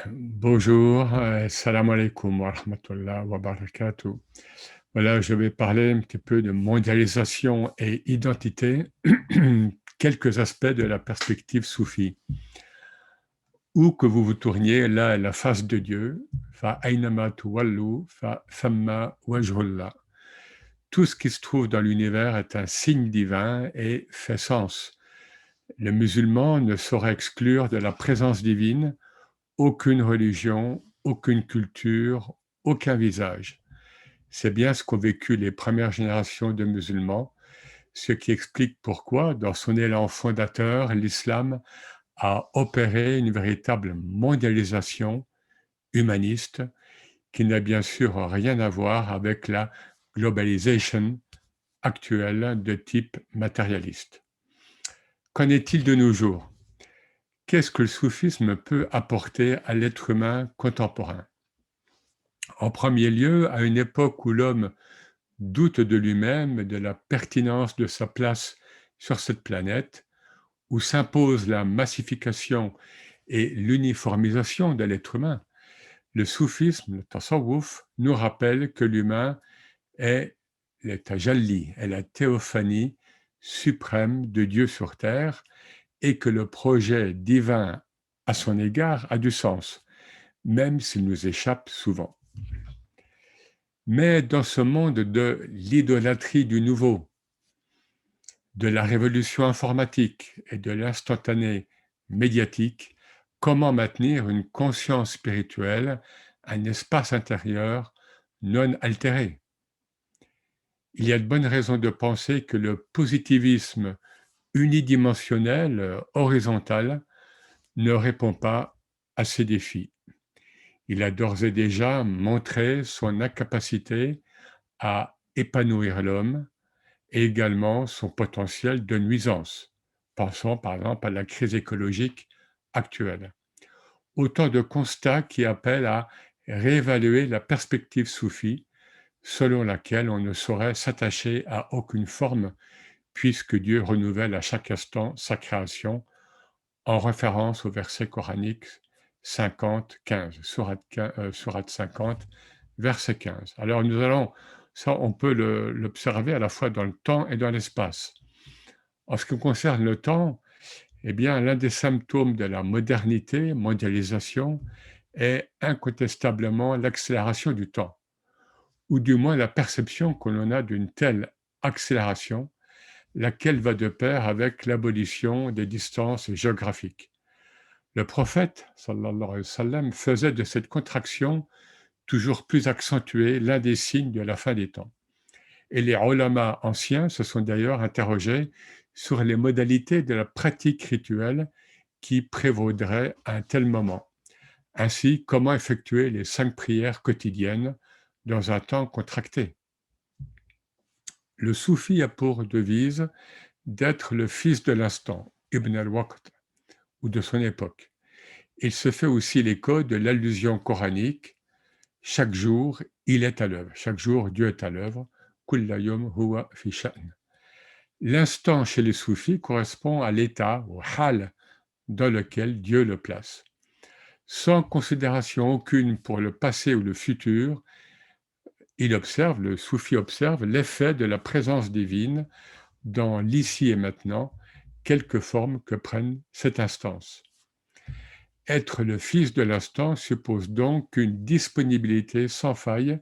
Bonjour, salam alaikum wa rahmatullah wa barakatuh. Voilà, je vais parler un petit peu de mondialisation et identité, quelques aspects de la perspective soufie. Où que vous vous tourniez, là est la face de Dieu, fa aynama tuwallu, fa thamma wajhullah. Tout ce qui se trouve dans l'univers est un signe divin et fait sens. Le musulman ne saurait exclure de la présence divine aucune religion, aucune culture, aucun visage. C'est bien ce qu'ont vécu les premières générations de musulmans, ce qui explique pourquoi, dans son élan fondateur, l'islam a opéré une véritable mondialisation humaniste qui n'a bien sûr rien à voir avec la globalisation actuelle de type matérialiste. Qu'en est-il de nos jours? Qu'est-ce que le soufisme peut apporter à l'être humain contemporain? En premier lieu, à une époque où l'homme doute de lui-même et de la pertinence de sa place sur cette planète, où s'impose la massification et l'uniformisation de l'être humain, le soufisme, le tasawwuf, nous rappelle que l'humain est le tajalli, est la théophanie suprême de Dieu sur terre et que le projet divin à son égard a du sens, même s'il nous échappe souvent. Mais dans ce monde de l'idolâtrie du nouveau, de la révolution informatique et de l'instantané médiatique, comment maintenir une conscience spirituelle, un espace intérieur non altéré? Il y a de bonnes raisons de penser que le positivisme unidimensionnel, horizontal, ne répond pas à ces défis. Il a d'ores et déjà montré son incapacité à épanouir l'homme et également son potentiel de nuisance. Pensons par exemple à la crise écologique actuelle. Autant de constats qui appellent à réévaluer la perspective soufie selon laquelle on ne saurait s'attacher à aucune forme puisque Dieu renouvelle à chaque instant sa création en référence au verset coranique 50, 15, sourate 50, verset 15. Alors nous allons, ça on peut l'observer à la fois dans le temps et dans l'espace. En ce qui concerne le temps, eh bien l'un des symptômes de la modernité, mondialisation, est incontestablement l'accélération du temps, ou du moins la perception que l'on a d'une telle accélération, laquelle va de pair avec l'abolition des distances géographiques. Le prophète, sallallahu alayhi wa sallam, faisait de cette contraction toujours plus accentuée l'un des signes de la fin des temps. Et les ulama anciens se sont d'ailleurs interrogés sur les modalités de la pratique rituelle qui prévaudrait à un tel moment. Ainsi, comment effectuer les 5 prières quotidiennes dans un temps contracté? Le soufi a pour devise d'être le fils de l'instant, Ibn al-Waqt, ou de son époque. Il se fait aussi l'écho de l'allusion coranique. Chaque jour, il est à l'œuvre. Chaque jour, Dieu est à l'œuvre. Kulla yawm huwa fi sha'n. L'instant chez les soufis correspond à l'état, au hal, dans lequel Dieu le place. Sans considération aucune pour le passé ou le futur, le soufi observe l'effet de la présence divine dans l'ici et maintenant, quelque forme que prenne cette instance. Être le fils de l'instant suppose donc une disponibilité sans faille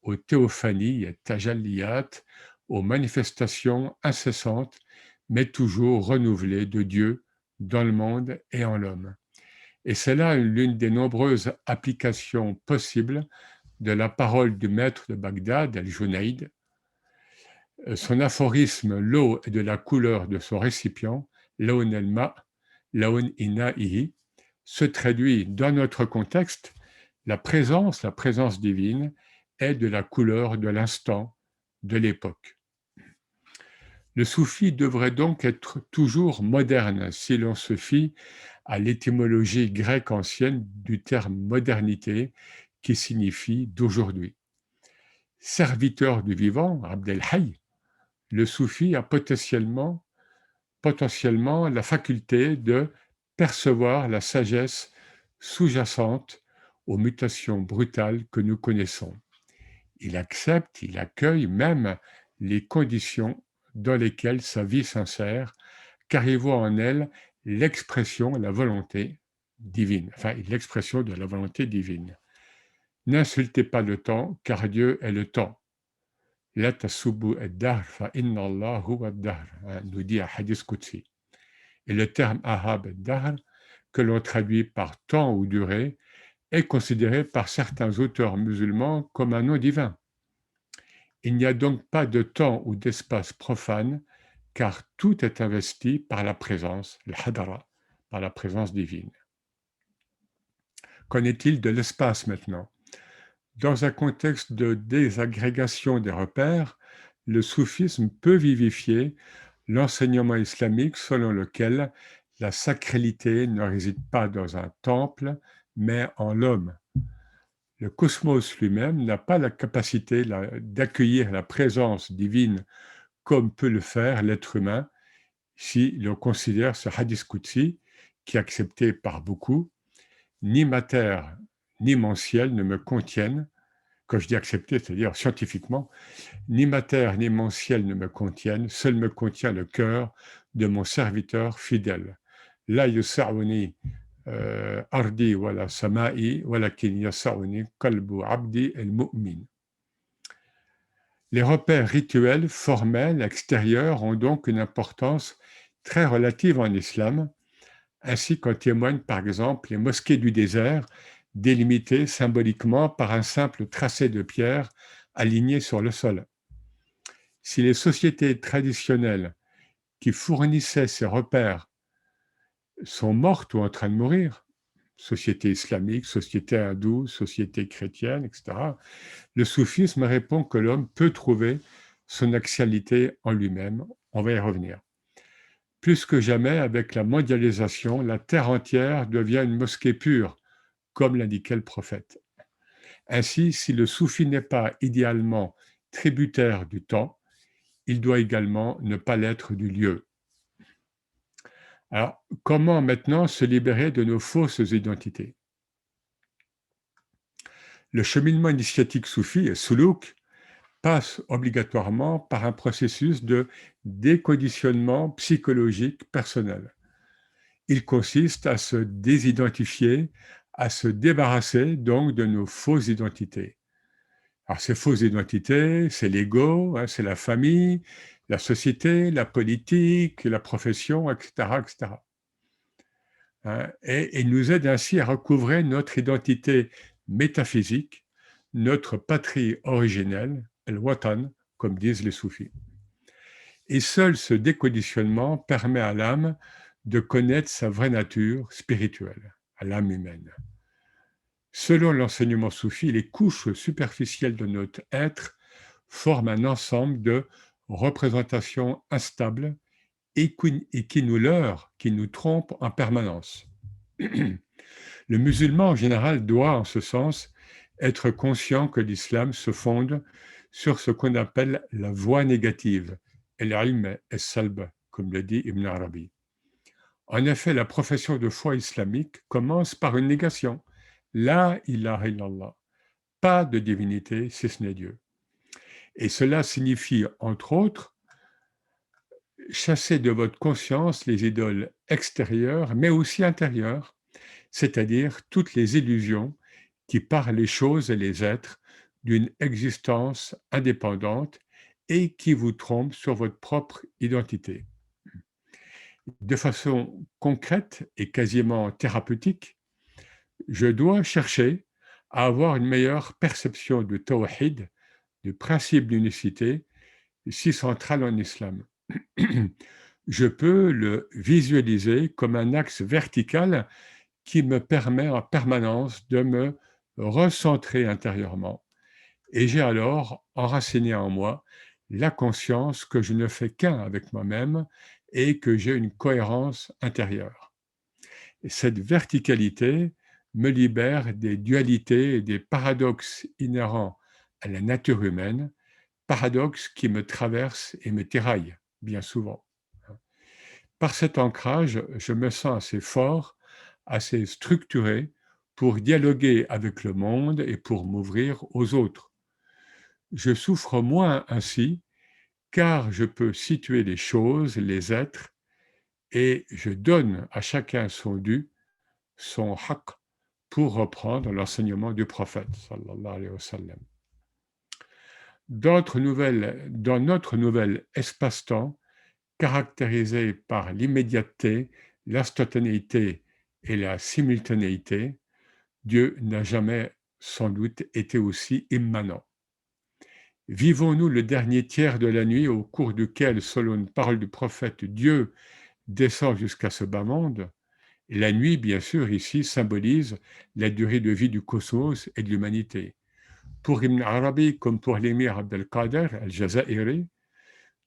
aux théophanies et tajalliyat, aux manifestations incessantes, mais toujours renouvelées de Dieu dans le monde et en l'homme. Et c'est là l'une des nombreuses applications possibles de la parole du maître de Bagdad, Al-Junaïd. Son aphorisme «L'eau est de la couleur de son récipient, lawn el-ma, lawn ina'ihi», se traduit dans notre contexte, la présence divine est de la couleur de l'instant, de l'époque. Le soufi devrait donc être toujours moderne si l'on se fie à l'étymologie grecque ancienne du terme modernité qui signifie d'aujourd'hui. Serviteur du vivant, Abdel Hayy, le soufi a potentiellement la faculté de percevoir la sagesse sous-jacentes aux mutations brutales que nous connaissons. Il accepte, il accueille même les conditions dans lesquelles sa vie s'insère, car il voit en elle l'expression, la volonté divine, enfin l'expression de la volonté divine. N'insultez pas le temps, car Dieu est le temps. La tasubbu ad-dahr fa inna Allah huwa ad-dahr, nous dit un hadith qudsi. Et le terme arabe ad-dahr, que l'on traduit par temps ou durée, est considéré par certains auteurs musulmans comme un nom divin. Il n'y a donc pas de temps ou d'espace profane, car tout est investi par la présence, le hadara, par la présence divine. Qu'en est-il de l'espace maintenant? Dans un contexte de désagrégation des repères, le soufisme peut vivifier l'enseignement islamique selon lequel la sacralité ne réside pas dans un temple, mais en l'homme. Le cosmos lui-même n'a pas la capacité d'accueillir la présence divine comme peut le faire l'être humain si l'on considère ce hadith qudsi, qui est accepté par beaucoup, ni ma terre ni mon ciel ne me contiennent. Quand je dis accepter, c'est-à-dire scientifiquement, ni ma terre ni mon ciel ne me contiennent, seul me contient le cœur de mon serviteur fidèle. La yusa'uni ardi wala sama'i walakin yasa'uni qalbu abdi el-mu'min. Les repères rituels, formels, extérieurs ont donc une importance très relative en islam, ainsi qu'en témoignent par exemple les mosquées du désert, délimitées symboliquement par un simple tracé de pierre aligné sur le sol. Si les sociétés traditionnelles qui fournissaient ces repères sont mortes ou en train de mourir, société islamique, société hindoue, société chrétienne, etc., le soufisme répond que l'homme peut trouver son axialité en lui-même. On va y revenir. Plus que jamais, avec la mondialisation, la terre entière devient une mosquée pure, comme l'indiquait le prophète. Ainsi, si le soufi n'est pas idéalement tributaire du temps, il doit également ne pas l'être du lieu. Alors, comment maintenant se libérer de nos fausses identités? Le cheminement initiatique soufi, soulouk, passe obligatoirement par un processus de déconditionnement psychologique personnel. Il consiste à se désidentifier, à se débarrasser donc de nos fausses identités. Alors ces fausses identités, c'est l'ego, c'est la famille, la société, la politique, la profession, etc. etc. Et il nous aide ainsi à recouvrer notre identité métaphysique, notre patrie originelle, el watan, comme disent les soufis. Et seul ce déconditionnement permet à l'âme de connaître sa vraie nature spirituelle, à l'âme humaine. Selon l'enseignement soufi, les couches superficielles de notre être forment un ensemble de représentations instables et qui nous leurrent, qui nous trompent en permanence. Le musulman en général doit, en ce sens, être conscient que l'islam se fonde sur ce qu'on appelle la voie négative, el-ilm es-salb, comme le dit Ibn Arabi. En effet, la profession de foi islamique commence par une négation. La ilaha illallah. Pas de divinité si ce n'est Dieu. Et cela signifie, entre autres, chasser de votre conscience les idoles extérieures, mais aussi intérieures, c'est-à-dire toutes les illusions qui parlent les choses et les êtres d'une existence indépendante et qui vous trompent sur votre propre identité. De façon concrète et quasiment thérapeutique, je dois chercher à avoir une meilleure perception du tawhid, du principe d'unicité, si central en islam. Je peux le visualiser comme un axe vertical qui me permet en permanence de me recentrer intérieurement. Et j'ai alors enraciné en moi la conscience que je ne fais qu'un avec moi-même et que j'ai une cohérence intérieure. Et cette verticalité me libère des dualités et des paradoxes inhérents à la nature humaine, paradoxes qui me traversent et me tiraillent bien souvent. Par cet ancrage, je me sens assez fort, assez structuré pour dialoguer avec le monde et pour m'ouvrir aux autres. Je souffre moins ainsi car je peux situer les choses, les êtres, et je donne à chacun son dû, son haqq, pour reprendre l'enseignement du prophète, sallallahu alayhi wa sallam. Dans notre nouvel espace-temps, caractérisé par l'immédiateté, l'instantanéité et la simultanéité, Dieu n'a jamais sans doute été aussi immanent. Vivons-nous le dernier tiers de la nuit au cours duquel, selon une parole du prophète, Dieu descend jusqu'à ce bas monde? Et la nuit, bien sûr, ici symbolise la durée de vie du cosmos et de l'humanité. Pour Ibn Arabi, comme pour l'émir Abdelkader al-Jazairi,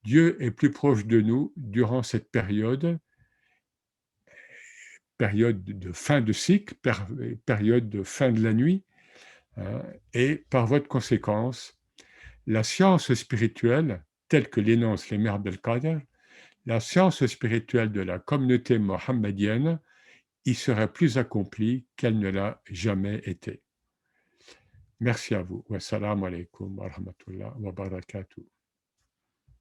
Dieu est plus proche de nous durant cette période de fin de cycle, période de fin de la nuit, hein, et par voie de conséquence, la science spirituelle, telle que l'énonce l'émir Abdelkader, la science spirituelle de la communauté mohammedienne y serait plus accomplie qu'elle ne l'a jamais été. Merci à vous. Wassalamu alaikum wa rahmatullah wa barakatuh.